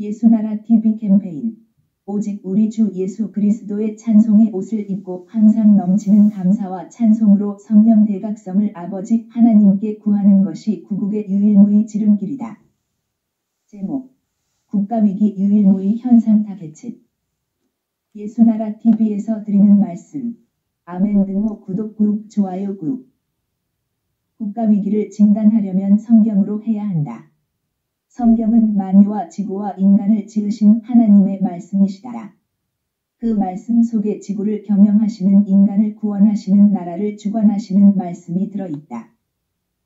예수나라 TV 캠페인. 오직 우리 주 예수 그리스도의 찬송의 옷을 입고 항상 넘치는 감사와 찬송으로 성령 대각성을 아버지 하나님께 구하는 것이 구국의 유일무이 지름길이다. 제목. 국가위기 유일무이 현상 타겟츠. 예수나라 TV에서 드리는 말씀. 아멘 등호 구독 꾹 좋아요 꾹. 국가위기를 진단하려면 성경으로 해야 한다. 성경은 만유와 지구와 인간을 지으신 하나님의 말씀이시다. 그 말씀 속에 지구를 경영하시는 인간을 구원하시는 나라를 주관하시는 말씀이 들어있다.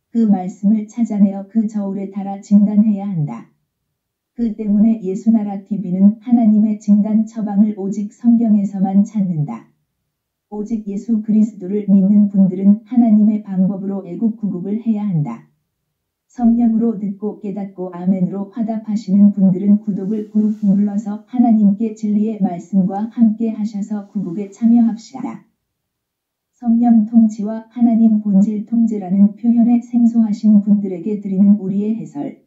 그 말씀을 찾아내어 그 저울에 달아 진단해야 한다. 그 때문에 예수나라 TV는 하나님의 진단 처방을 오직 성경에서만 찾는다. 오직 예수 그리스도를 믿는 분들은 하나님의 방법으로 애국구국을 해야 한다. 성령으로 듣고 깨닫고 아멘으로 화답하시는 분들은 구독을 꾹 눌러서 하나님께 진리의 말씀과 함께 하셔서 구국에 참여합시다. 성령 통치와 하나님 본질 통제라는 표현에 생소하신 분들에게 드리는 우리의 해설.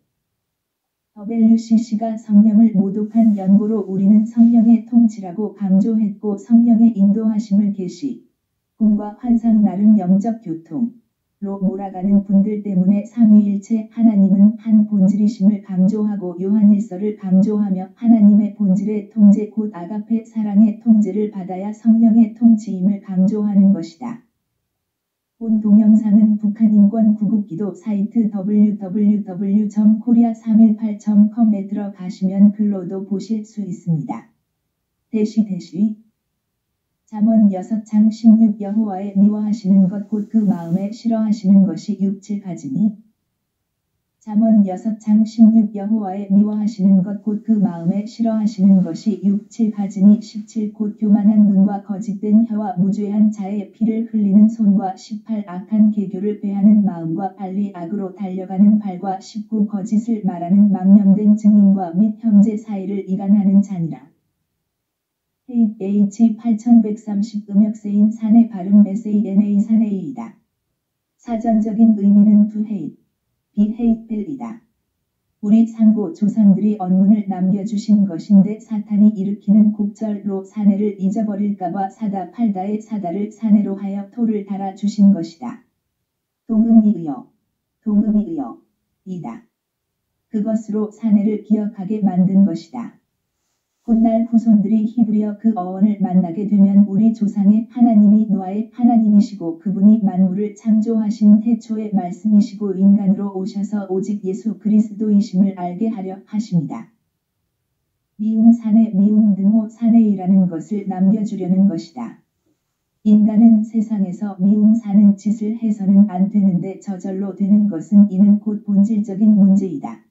WCC가 성령을 모독한 연고로 우리는 성령의 통치라고 강조했고 성령의 인도하심을 계시, 꿈과 환상 나름 영적 교통로 몰아가는 분들 때문에 삼위일체 하나님은 한 본질이심을 강조하고 요한일서를 강조하며 하나님의 본질의 통제 곧 아가페 사랑의 통제를 받아야 성령의 통치임을 강조하는 것이다. 본 동영상은 북한인권 구국기도 사이트 www.korea318.com에 들어가시면 글로도 보실 수 있습니다. 잠언 6장 16 여호와의 미워하시는 것 곧 그 마음에 싫어하시는 것이 6, 7가지니. 잠언 6장 16 여호와의 미워하시는 것 곧 그 마음에 싫어하시는 것이 6, 7가지니. 17 곧 교만한 눈과 거짓된 혀와 무죄한 자의 피를 흘리는 손과 18 악한 계교를 배하는 마음과 빨리 악으로 달려가는 발과 19 거짓을 말하는 망령된 증인과 및 형제 사이를 이간하는 자니라. H 8130 음역세인 산의 발음 SANA 산에이이다. 사전적인 의미는 두 헤잇, 비 헤잇벨이다. 우리 상고 조상들이 언문을 남겨주신 것인데 사탄이 일으키는 곡절로 사내를 잊어버릴까봐 사다 팔다의 사다를 사내로 하여 토를 달아주신 것이다. 동음이의어, 동음이의어, 이다. 그것으로 사내를 기억하게 만든 것이다. 훗날 후손들이 히브리어 그 어원을 만나게 되면 우리 조상의 하나님이 노아의 하나님이시고 그분이 만물을 창조하신 태초의 말씀이시고 인간으로 오셔서 오직 예수 그리스도이심을 알게 하려 하십니다. 미움 사내 미움 등호 사내이라는 것을 남겨주려는 것이다. 인간은 세상에서 미움 사는 짓을 해서는 안 되는데 저절로 되는 것은 이는 곧 본질적인 문제이다.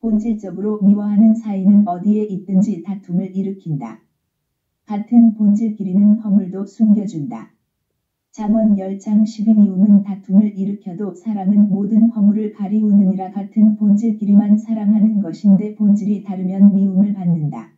본질적으로 미워하는 사이는 어디에 있든지 다툼을 일으킨다. 같은 본질끼리는 허물도 숨겨준다. 잠언 10장 12 미움은 다툼을 일으켜도 사랑은 모든 허물을 가리우느니라. 같은 본질끼리만 사랑하는 것인데 본질이 다르면 미움을 받는다.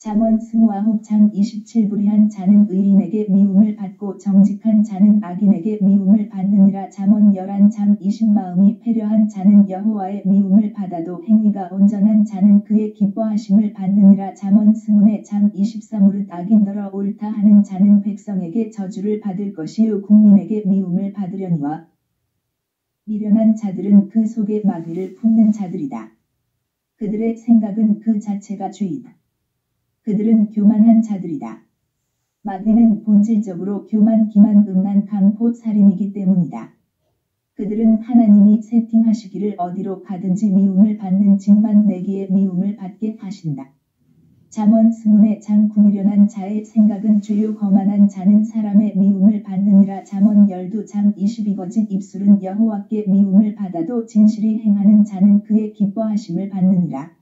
잠언 29장 27 불의한 자는 의인에게 미움을 받고 정직한 자는 악인에게 미움을 받느니라. 잠언 11장 20 마음이 패려한 자는 여호와의 미움을 받아도 행위가 온전한 자는 그의 기뻐하심을 받느니라. 잠언 24장 24 무릇 악인더러 옳다 하는 자는 백성에게 저주를 받을 것이요 국민에게 미움을 받으려니와. 미련한 자들은 그 속에 마귀를 품는 자들이다. 그들의 생각은 그 자체가 죄이다. 그들은 교만한 자들이다. 마귀는 본질적으로 교만, 기만, 음란, 강포, 살인이기 때문이다. 그들은 하나님이 세팅하시기를 어디로 가든지 미움을 받는 짓만 내기에 미움을 받게 하신다. 잠언 24장 9 미련한 자의 생각은 죄요 거만한 자는 사람의 미움을 받느니라. 잠언 12장 22 거짓 입술은 여호와께 미움을 받아도 진실이 행하는 자는 그의 기뻐하심을 받느니라.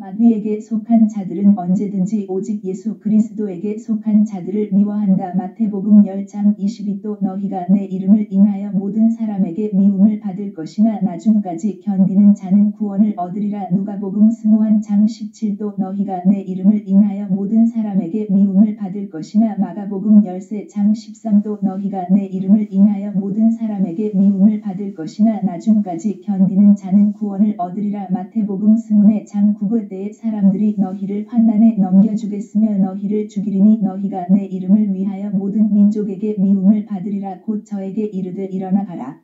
마귀에게 속한 자들은 언제든지 오직 예수 그리스도에게 속한 자들을 미워한다. 마태복음 10장 22 또 너희가 내 이름을 인하여 모든 사람에게 미움을 받을 것이나 나중까지 견디는 자는 구원을 얻으리라. 누가복음 21장 17 또 너희가 내 이름을 인하여 모든 사람에게 미움을 받을 것이나 마가복음 13장 13 또 너희가 내 이름을 인하여 모든 사람에게 미움을 받을 받을 것이나 나중까지 견디는 자는 구원을 얻으리라. 마태복음 스문의 장 9그 때에 사람들이 너희를 환난에 넘겨주겠으며 너희를 죽이리니 너희가 내 이름을 위하여 모든 민족에게 미움을 받으리라. 곧 저에게 이르되 일어나 가라.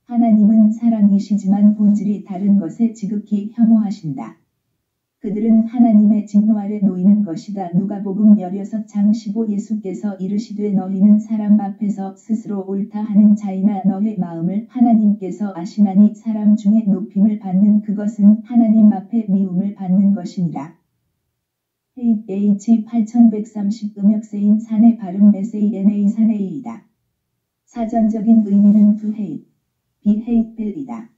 하나님은 사랑이시지만 본질이 다른 것에 지극히 혐오하신다. 그들은 하나님의 진노 아래 놓이는 것이다. 누가복음 16장 15 예수께서 이르시되 너희는 사람 앞에서 스스로 옳다 하는 자이나 너의 마음을 하나님께서 아시나니 사람 중에 높임을 받는 그것은 하나님 앞에 미움을 받는 것이니라. H 8130 음역세인 산의 발음 SANA 산에이다. 사전적인 의미는 두 헤잇, 비헤잇벨이다.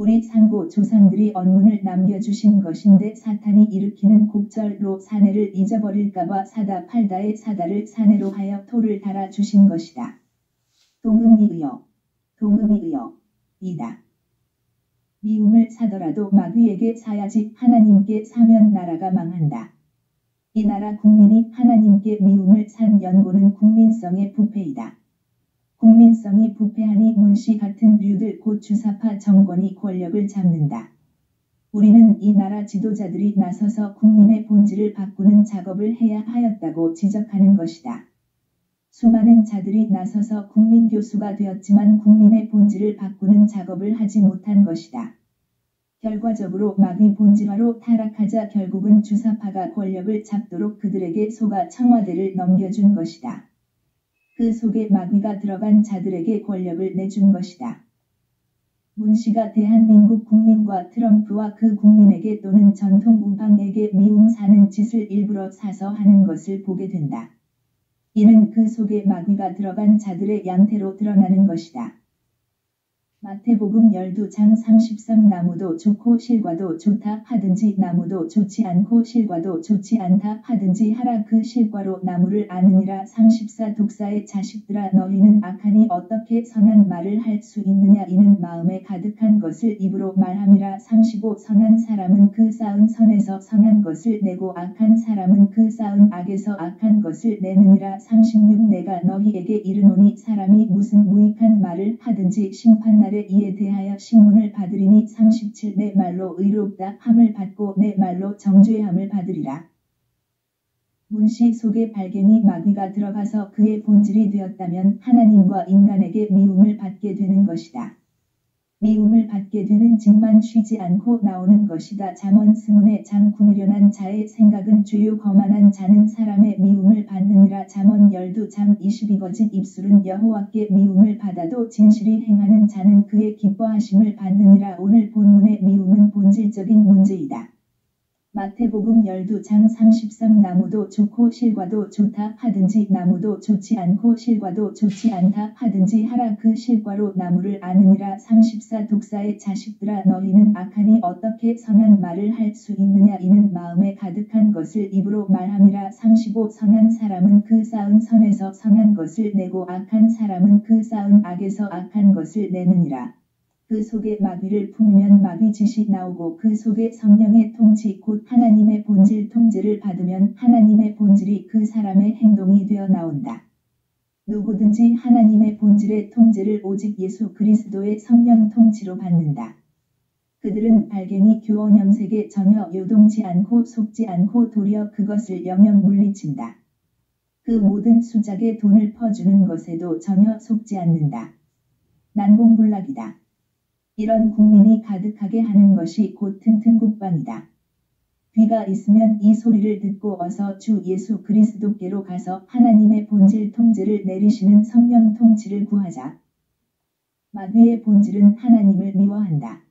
우리 상고 조상들이 언문을 남겨주신 것인데 사탄이 일으키는 곡절로 사내를 잊어버릴까봐 사다 팔다의 사다를 사내로 하여 토를 달아주신 것이다. 동음이의어 이다. 미움을 사더라도 마귀에게 사야지 하나님께 사면 나라가 망한다. 이 나라 국민이 하나님께 미움을 산 연고는 국민성의 부패이다. 국민성이 부패하니 문씨 같은 류들 곧 주사파 정권이 권력을 잡는다. 우리는 이 나라 지도자들이 나서서 국민의 본질을 바꾸는 작업을 해야 하였다고 지적하는 것이다. 수많은 자들이 나서서 국민 교수가 되었지만 국민의 본질을 바꾸는 작업을 하지 못한 것이다. 결과적으로 마귀 본질화로 타락하자 결국은 주사파가 권력을 잡도록 그들에게 속아 청와대를 넘겨준 것이다. 그 속에 마귀가 들어간 자들에게 권력을 내준 것이다. 문씨가 대한민국 국민과 트럼프와 그 국민에게 또는 전통 우방에게 미움 사는 짓을 일부러 사서 하는 것을 보게 된다. 이는 그 속에 마귀가 들어간 자들의 양태로 드러나는 것이다. 마태복음 12장 33 나무도 좋고 실과도 좋다 하든지 나무도 좋지 않고 실과도 좋지 않다 하든지 하라. 그 실과로 나무를 아느니라. 34 독사의 자식들아 너희는 악하니 어떻게 선한 말을 할 수 있느냐. 이는 마음에 가득한 것을 입으로 말함이라. 35 선한 사람은 그 쌓은 선에서 선한 것을 내고 악한 사람은 그 쌓은 악에서 악한 것을 내느니라. 36 내가 너희에게 이르노니 사람이 무슨 무익한 말을 하든지 심판날에 이에 대하여 신문을 받으리니. 37 내 말로 의롭다 함을 받고 내 말로 정죄함을 받으리라. 문씨 속에 발견이 마귀가 들어가서 그의 본질이 되었다면 하나님과 인간에게 미움을 받게 되는 것이다. 미움을 받게 되는 즉만 쉬지 않고 나오는 것이다. 잠언 스문의 장 9미련한 자의 생각은 죄요 거만한 자는 사람의 미움을 받느니라. 잠언 12장 22 거짓 입술은 여호와께 미움을 받아도 진실이 행하는 자는 그의 기뻐하심을 받느니라. 오늘 본문의 미움은 본질적인 문제이다. 마태복음 12장 33 나무도 좋고 실과도 좋다 하든지 나무도 좋지 않고 실과도 좋지 않다 하든지 하라. 그 실과로 나무를 아느니라. 34 독사의 자식들아 너희는 악하니 어떻게 선한 말을 할 수 있느냐. 이는 마음에 가득한 것을 입으로 말함이라. 35 선한 사람은 그 쌓은 선에서 선한 것을 내고 악한 사람은 그 쌓은 악에서 악한 것을 내느니라. 그 속에 마귀를 품으면 마귀 짓이 나오고 그 속에 성령의 통치 곧 하나님의 본질 통제를 받으면 하나님의 본질이 그 사람의 행동이 되어 나온다. 누구든지 하나님의 본질의 통제를 오직 예수 그리스도의 성령 통치로 받는다. 그들은 발갱이 교원염색에 전혀 요동치 않고 속지 않고 도리어 그것을 영영 물리친다. 그 모든 수작에 돈을 퍼주는 것에도 전혀 속지 않는다. 난공불락이다. 이런 국민이 가득하게 하는 것이 곧 튼튼 국방이다. 귀가 있으면 이 소리를 듣고 어서 주 예수 그리스도께로 가서 하나님의 본질 통제를 내리시는 성령 통치를 구하자. 마귀의 본질은 하나님을 미워한다.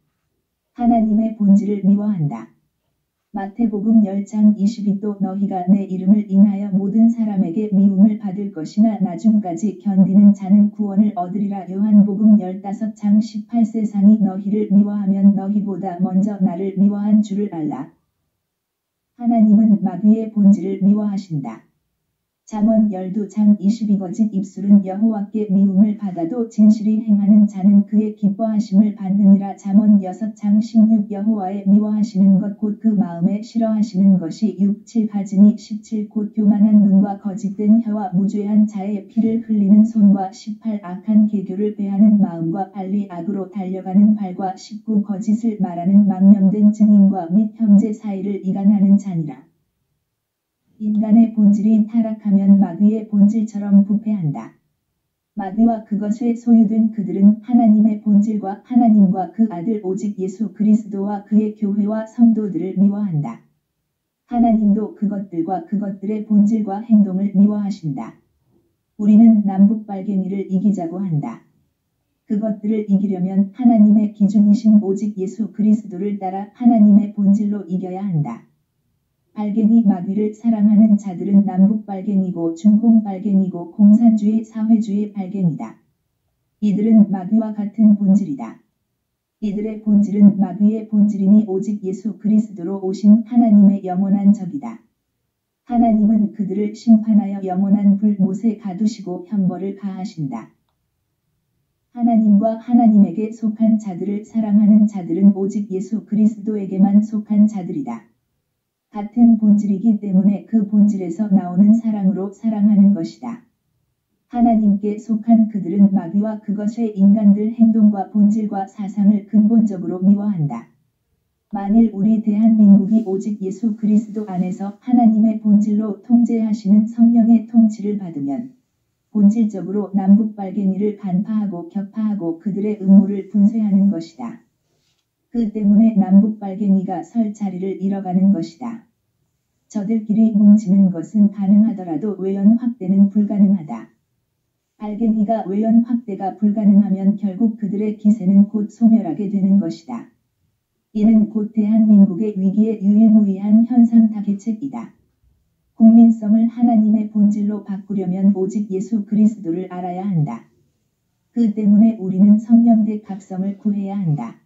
하나님의 본질을 미워한다. 마태복음 10장 22도 너희가 내 이름을 인하여 모든 사람에게 미움을 받을 것이나 나중까지 견디는 자는 구원을 얻으리라. 요한복음 15장 18 세상이 너희를 미워하면 너희보다 먼저 나를 미워한 줄을 알라. 하나님은 마귀의 본질을 미워하신다. 잠언 12장 22거짓 입술은 여호와께 미움을 받아도 진실이 행하는 자는 그의 기뻐하심을 받느니라. 잠언 6장 16 여호와의 미워하시는 것 곧 그 마음에 싫어하시는 것이 6, 7가지니 17 곧 교만한 눈과 거짓된 혀와 무죄한 자의 피를 흘리는 손과 18 악한 계교를 배하는 마음과 빨리 악으로 달려가는 발과 19 거짓을 말하는 망령된 증인과 및 형제 사이를 이간하는 자니라. 인간의 본질이 타락하면 마귀의 본질처럼 부패한다. 마귀와 그것에 소유된 그들은 하나님의 본질과 하나님과 그 아들 오직 예수 그리스도와 그의 교회와 성도들을 미워한다. 하나님도 그것들과 그것들의 본질과 행동을 미워하신다. 우리는 남북빨갱이를 이기자고 한다. 그것들을 이기려면 하나님의 기준이신 오직 예수 그리스도를 따라 하나님의 본질로 이겨야 한다. 빨갱이 마귀를 사랑하는 자들은 남북빨갱이고 중공빨갱이고 공산주의 사회주의 빨갱이다. 이들은 마귀와 같은 본질이다. 이들의 본질은 마귀의 본질이니 오직 예수 그리스도로 오신 하나님의 영원한 적이다. 하나님은 그들을 심판하여 영원한 불못에 가두시고 형벌을 가하신다. 하나님과 하나님에게 속한 자들을 사랑하는 자들은 오직 예수 그리스도에게만 속한 자들이다. 같은 본질이기 때문에 그 본질에서 나오는 사랑으로 사랑하는 것이다. 하나님께 속한 그들은 마귀와 그것의 인간들 행동과 본질과 사상을 근본적으로 미워한다. 만일 우리 대한민국이 오직 예수 그리스도 안에서 하나님의 본질로 통제하시는 성령의 통치를 받으면 본질적으로 남북빨갱이를 간파하고 격파하고 그들의 음모를 분쇄하는 것이다. 그 때문에 남북빨갱이가 설 자리를 잃어가는 것이다. 저들끼리 뭉치는 것은 가능하더라도 외연 확대는 불가능하다. 빨갱이가 외연 확대가 불가능하면 결국 그들의 기세는 곧 소멸하게 되는 것이다. 이는 곧 대한민국의 위기의 유일무이한 현상 타개책이다. 국민성을 하나님의 본질로 바꾸려면 오직 예수 그리스도를 알아야 한다. 그 때문에 우리는 성령대 각성을 구해야 한다.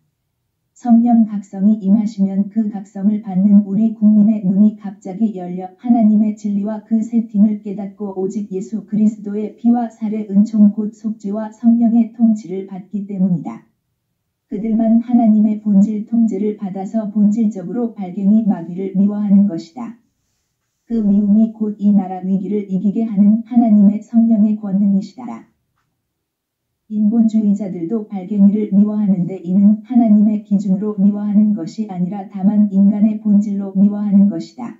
성령 각성이 임하시면 그 각성을 받는 우리 국민의 눈이 갑자기 열려 하나님의 진리와 그 세팅을 깨닫고 오직 예수 그리스도의 피와 살의 은총 곧 속죄와 성령의 통치를 받기 때문이다. 그들만 하나님의 본질 통제를 받아서 본질적으로 빨갱이 마귀를 미워하는 것이다. 그 미움이 곧 이 나라 위기를 이기게 하는 하나님의 성령의 권능이시다. 인본주의자들도 빨갱이를 미워하는데 이는 하나님의 기준으로 미워하는 것이 아니라 다만 인간의 본질로 미워하는 것이다.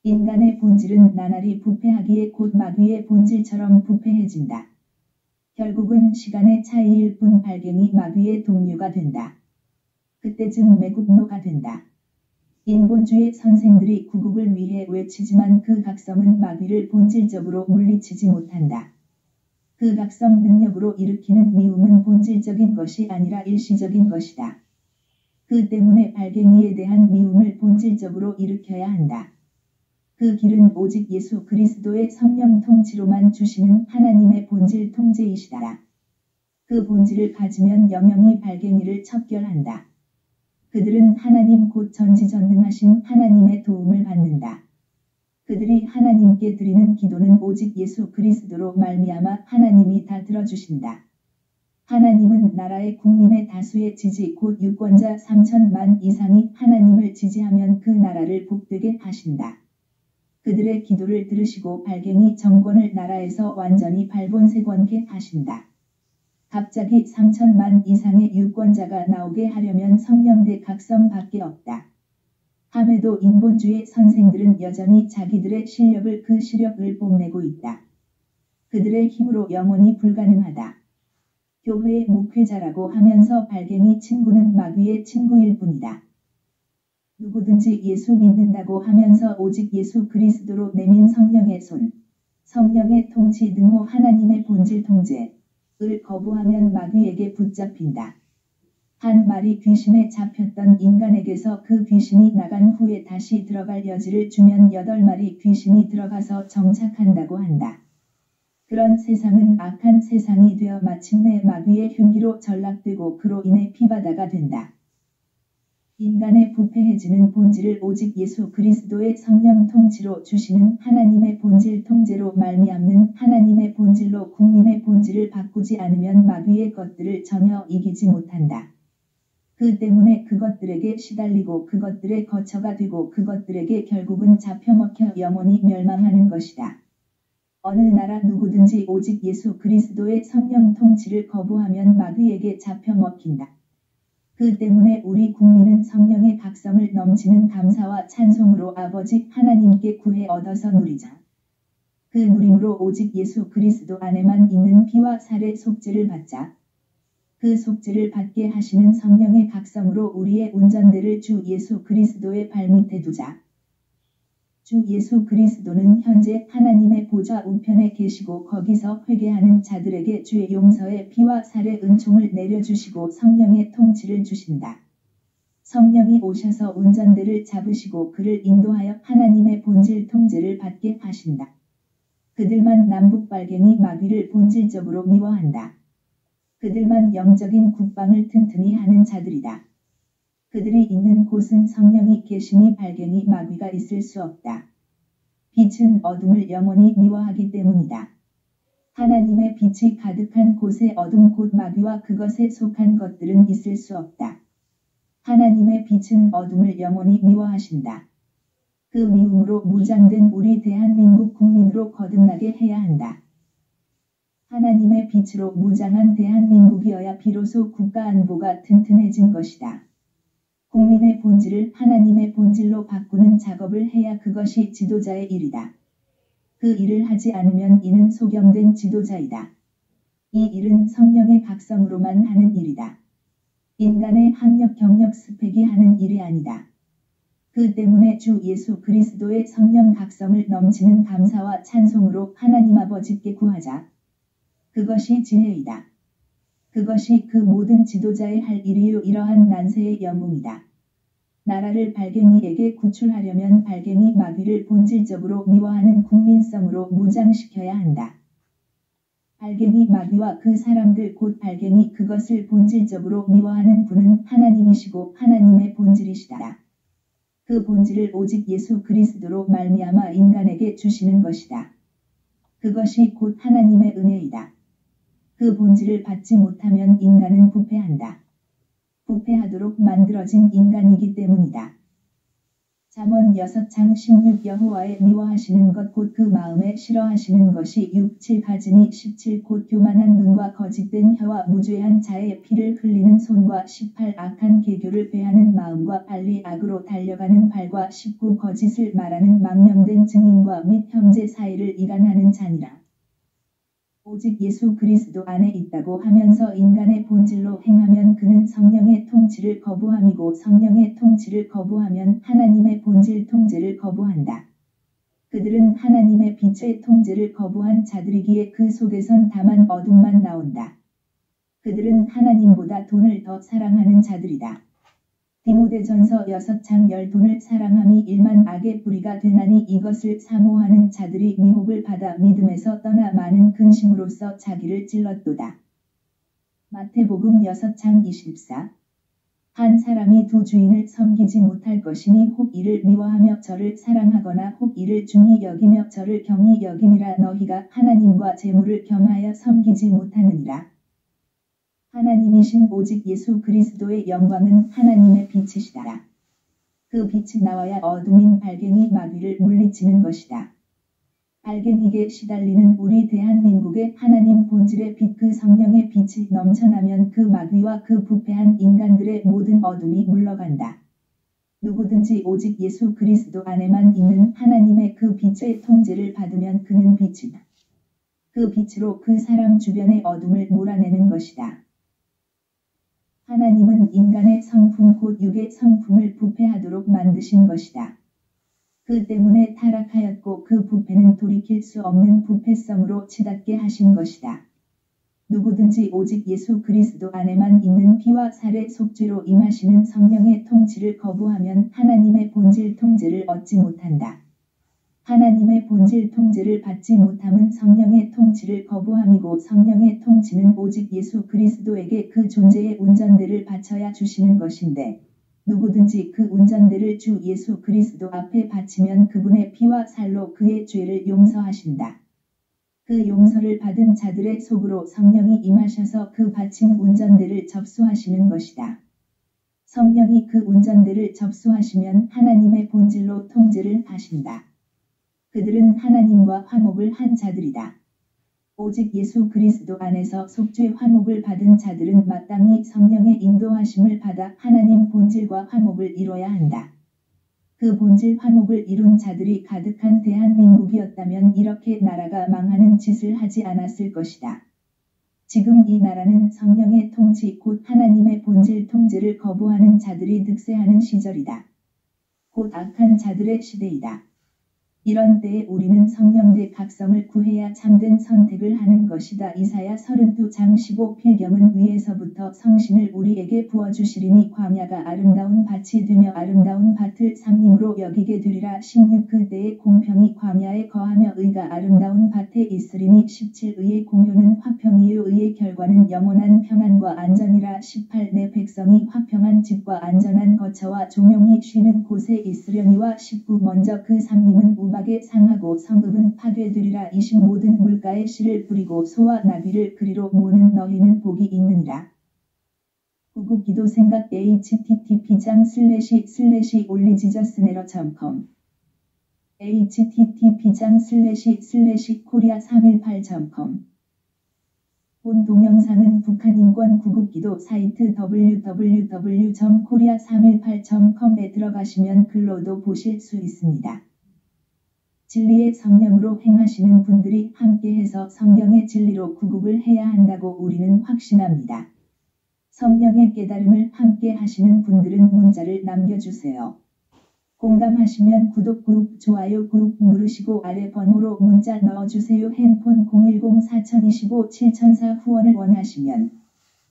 인간의 본질은 나날이 부패하기에 곧 마귀의 본질처럼 부패해진다. 결국은 시간의 차이일 뿐 빨갱이 마귀의 동료가 된다. 그때쯤 매국노가 된다. 인본주의 선생들이 구국을 위해 외치지만 그 각성은 마귀를 본질적으로 물리치지 못한다. 그 각성 능력으로 일으키는 미움은 본질적인 것이 아니라 일시적인 것이다. 그 때문에 빨갱이에 대한 미움을 본질적으로 일으켜야 한다. 그 길은 오직 예수 그리스도의 성령 통치로만 주시는 하나님의 본질 통제이시다. 그 본질을 가지면 영영이 빨갱이를 척결한다. 그들은 하나님 곧 전지전능하신 하나님의 도움을 받는다. 그들이 하나님께 드리는 기도는 오직 예수 그리스도로 말미암아 하나님이 다 들어주신다. 하나님은 나라의 국민의 다수의 지지 곧 유권자 3천만 이상이 하나님을 지지하면 그 나라를 복되게 하신다. 그들의 기도를 들으시고 빨갱이 정권을 나라에서 완전히 발본색원케 하신다. 갑자기 3천만 이상의 유권자가 나오게 하려면 성령대 각성밖에 없다. 함에도 인본주의 선생들은 여전히 자기들의 실력을 그 시력을 뽐내고 있다. 그들의 힘으로 영원히 불가능하다. 교회의 목회자라고 하면서 빨갱이 친구는 마귀의 친구일 뿐이다. 누구든지 예수 믿는다고 하면서 오직 예수 그리스도로 내민 성령의 손, 성령의 통치 등호 하나님의 본질 통제를 거부하면 마귀에게 붙잡힌다. 한 마리 귀신에 잡혔던 인간에게서 그 귀신이 나간 후에 다시 들어갈 여지를 주면 8마리 귀신이 들어가서 정착한다고 한다. 그런 세상은 악한 세상이 되어 마침내 마귀의 흉기로 전락되고 그로 인해 피바다가 된다. 인간의 부패해지는 본질을 오직 예수 그리스도의 성령 통치로 주시는 하나님의 본질 통제로 말미암는 하나님의 본질로 국민의 본질을 바꾸지 않으면 마귀의 것들을 전혀 이기지 못한다. 그 때문에 그것들에게 시달리고 그것들의 거처가 되고 그것들에게 결국은 잡혀먹혀 영원히 멸망하는 것이다. 어느 나라 누구든지 오직 예수 그리스도의 성령 통치를 거부하면 마귀에게 잡혀먹힌다. 그 때문에 우리 국민은 성령의 각성을 넘치는 감사와 찬송으로 아버지 하나님께 구해 얻어서 누리자. 그 누림으로 오직 예수 그리스도 안에만 있는 피와 살의 속죄를 받자. 그 속죄를 받게 하시는 성령의 각성으로 우리의 운전대를 주 예수 그리스도의 발밑에 두자. 주 예수 그리스도는 현재 하나님의 보좌 우편에 계시고 거기서 회개하는 자들에게 주의 용서의 피와 살의 은총을 내려주시고 성령의 통치를 주신다. 성령이 오셔서 운전대를 잡으시고 그를 인도하여 하나님의 본질 통제를 받게 하신다. 그들만 남북발갱이 마귀를 본질적으로 미워한다. 그들만 영적인 국방을 튼튼히 하는 자들이다. 그들이 있는 곳은 성령이 계시니 발갱이 마귀가 있을 수 없다. 빛은 어둠을 영원히 미워하기 때문이다. 하나님의 빛이 가득한 곳에 어둠 곧 마귀와 그것에 속한 것들은 있을 수 없다. 하나님의 빛은 어둠을 영원히 미워하신다. 그 미움으로 무장된 우리 대한민국 국민으로 거듭나게 해야 한다. 하나님의 빛으로 무장한 대한민국이어야 비로소 국가 안보가 튼튼해진 것이다. 국민의 본질을 하나님의 본질로 바꾸는 작업을 해야 그것이 지도자의 일이다. 그 일을 하지 않으면 이는 소경된 지도자이다. 이 일은 성령의 각성으로만 하는 일이다. 인간의 학력 경력 스펙이 하는 일이 아니다. 그 때문에 주 예수 그리스도의 성령 각성을 넘치는 감사와 찬송으로 하나님 아버지께 구하자. 그것이 지혜이다. 그것이 그 모든 지도자의 할 일이요 이러한 난세의 영웅이다. 나라를 발갱이에게 구출하려면 발갱이 마귀를 본질적으로 미워하는 국민성으로 무장시켜야 한다. 발갱이 마귀와 그 사람들 곧 발갱이 그것을 본질적으로 미워하는 분은 하나님이시고 하나님의 본질이시다. 그 본질을 오직 예수 그리스도로 말미암아 인간에게 주시는 것이다. 그것이 곧 하나님의 은혜이다. 그 본질을 받지 못하면 인간은 부패한다. 부패하도록 만들어진 인간이기 때문이다. 잠언 6장 16 여호와의 미워하시는 것 곧 그 마음에 싫어하시는 것이 6, 7가지니 17 곧 교만한 눈과 거짓된 혀와 무죄한 자의 피를 흘리는 손과 18 악한 계교를 배하는 마음과 빨리 악으로 달려가는 발과 19 거짓을 말하는 망령된 증인과 및 형제 사이를 이간하는 자니라. 오직 예수 그리스도 안에 있다고 하면서 인간의 본질로 행하면 그는 성령의 통치를 거부함이고 성령의 통치를 거부하면 하나님의 본질 통제를 거부한다. 그들은 하나님의 빛의 통제를 거부한 자들이기에 그 속에선 다만 어둠만 나온다. 그들은 하나님보다 돈을 더 사랑하는 자들이다. 디모데전서 6장 10 돈을 사랑함이 일만 악의 뿌리가 되나니 이것을 사모하는 자들이 미혹을 받아 믿음에서 떠나 많은 근심으로써 자기를 찔렀도다. 마태복음 6장 24 한 사람이 두 주인을 섬기지 못할 것이니 혹 이를 미워하며 저를 사랑하거나 혹 이를 중히 여기며 저를 경히 여김이라 너희가 하나님과 재물을 겸하여 섬기지 못하느니라. 하나님이신 오직 예수 그리스도의 영광은 하나님의 빛이시다. 그 빛이 나와야 어둠인 발갱이 마귀를 물리치는 것이다. 발갱이게 시달리는 우리 대한민국의 하나님 본질의 빛 그 성령의 빛이 넘쳐나면 그 마귀와 그 부패한 인간들의 모든 어둠이 물러간다. 누구든지 오직 예수 그리스도 안에만 있는 하나님의 그 빛의 통제를 받으면 그는 빛이다. 그 빛으로 그 사람 주변의 어둠을 몰아내는 것이다. 하나님은 인간의 성품 곧 육의 성품을 부패하도록 만드신 것이다. 그 때문에 타락하였고 그 부패는 돌이킬 수 없는 부패성으로 치닫게 하신 것이다. 누구든지 오직 예수 그리스도 안에만 있는 피와 살의 속죄로 임하시는 성령의 통치를 거부하면 하나님의 본질 통제를 얻지 못한다. 하나님의 본질 통제를 받지 못함은 성령의 통치를 거부함이고 성령의 통치는 오직 예수 그리스도에게 그 존재의 운전대를 바쳐야 주시는 것인데 누구든지 그 운전대를 주 예수 그리스도 앞에 바치면 그분의 피와 살로 그의 죄를 용서하신다. 그 용서를 받은 자들의 속으로 성령이 임하셔서 그 바친 운전대를 접수하시는 것이다. 성령이 그 운전대를 접수하시면 하나님의 본질로 통제를 하신다. 그들은 하나님과 화목을 한 자들이다. 오직 예수 그리스도 안에서 속죄 화목을 받은 자들은 마땅히 성령의 인도하심을 받아 하나님 본질과 화목을 이뤄야 한다. 그 본질 화목을 이룬 자들이 가득한 대한민국이었다면 이렇게 나라가 망하는 짓을 하지 않았을 것이다. 지금 이 나라는 성령의 통치 곧 하나님의 본질 통제를 거부하는 자들이 득세하는 시절이다. 곧 악한 자들의 시대이다. 이런 때에 우리는 성령대 각성을 구해야 참된 선택을 하는 것이다. 이사야 32장 15필경은 위에서부터 성신을 우리에게 부어주시리니 광야가 아름다운 밭이 되며 아름다운 밭을 삼림으로 여기게 되리라. 16 그때에 공평이 광야에 거하며 의가 아름다운 밭에 있으리니 17 의의 공효는 화평이요 의의 결과는 영원한 평안과 안전이라. 18 내 백성이 화평한 집과 안전한 거처와 종용이 쉬는 곳에 있으려니와. 19 먼저 그 삼림은 우박에 상하고 성읍은 파괴되리라. 20 모든 물가에 씨를 뿌리고 소와 나귀를 그리로 모는 너희는 복이 있느니라. 구국 기도 생각 http://올리지저스네러.com http://korea318.com 본 동영상은 북한 인권 구국기도 사이트 www.korea318.com에 들어가시면 글로도 보실 수 있습니다. 진리의 성령으로 행하시는 분들이 함께해서 성경의 진리로 구국을 해야 한다고 우리는 확신합니다. 성령의 깨달음을 함께 하시는 분들은 문자를 남겨주세요. 공감하시면 구독, 좋아요 누르시고 아래 번호로 문자 넣어주세요. 핸폰 010-4025-7004 후원을 원하시면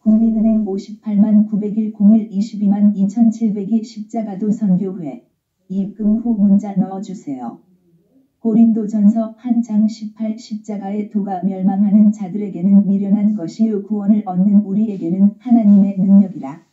국민은행 58-901-01-22-2702 십자가도 선교회 입금 후 문자 넣어주세요. 고린도전서 1장 18 십자가의 도가 멸망하는 자들에게는 미련한 것이요 구원을 얻는 우리에게는 하나님의 능력이라.